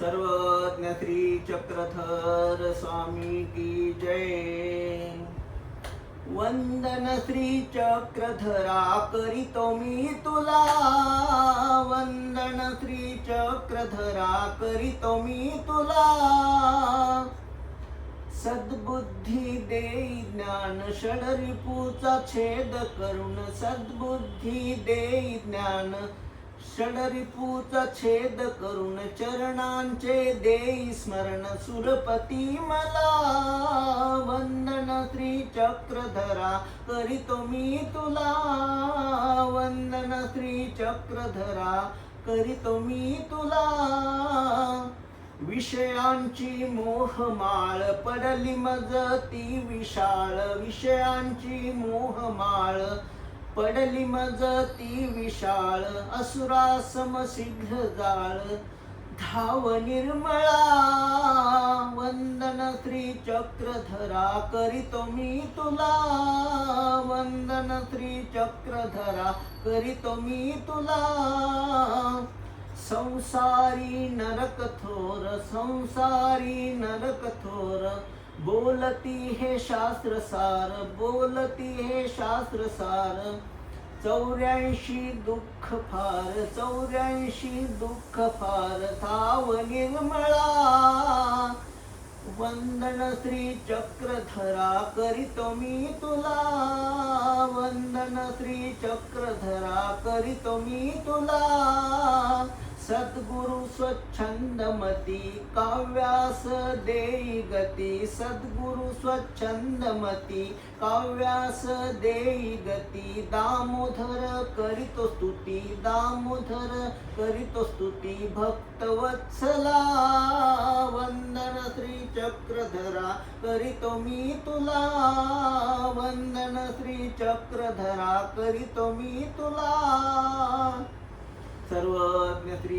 सर्वज्ञ श्री चक्रधर स्वामी की जय। वंदन श्री चक्रधरा करीतो मी तुला, वंदन श्री चक्रधरा करीतो मी तुला। सद्बुद्धी देई ज्ञान षडरिपूचा छेद करून, सद्बुद्धी देई ज्ञान षडरिपूचा छेद करून, चरणांचे देई स्मरण सुरपती मला। वंदन श्री चक्रधरा करीतो मी तुला, वंदन श्री चक्रधरा करीतो मी तुला। विषयांची मोहमाळ पडली मज ती विशाळ, विषयांची मोहमाळ पडली मज ती विशाळ। असुरासम शीघ्र जाळ धाव निर्मळा। वंदन श्री चक्रधरा करीतो मी तुला, वंदन श्री चक्रधरा करीतो मी तुला। संसारी नरक थोर, संसारी नरक थोर, बोलती हे शास्त्र सार, बोलती हे शास्त्र सार। 84 दुःख फार, 84 दुःख फार थाव निर्मळा। वंदन श्री चक्रधरा करीतो मी तुला, वंदन श्री चक्रधरा करीतो मी तुला। सद्गुरु स्वच्छंदमती काव्यास देई गती, सद्गुरु स्वच्छंदमती काव्यास देई गती। दामोदर करीतो स्तुती, दामोदर करीतो स्तुती भक्तवत्सला। वंदन श्री चक्रधरा करीतो मी तुला, वंदन श्री चक्रधरा करीतो मी तुला। सर्वज्ञ श्री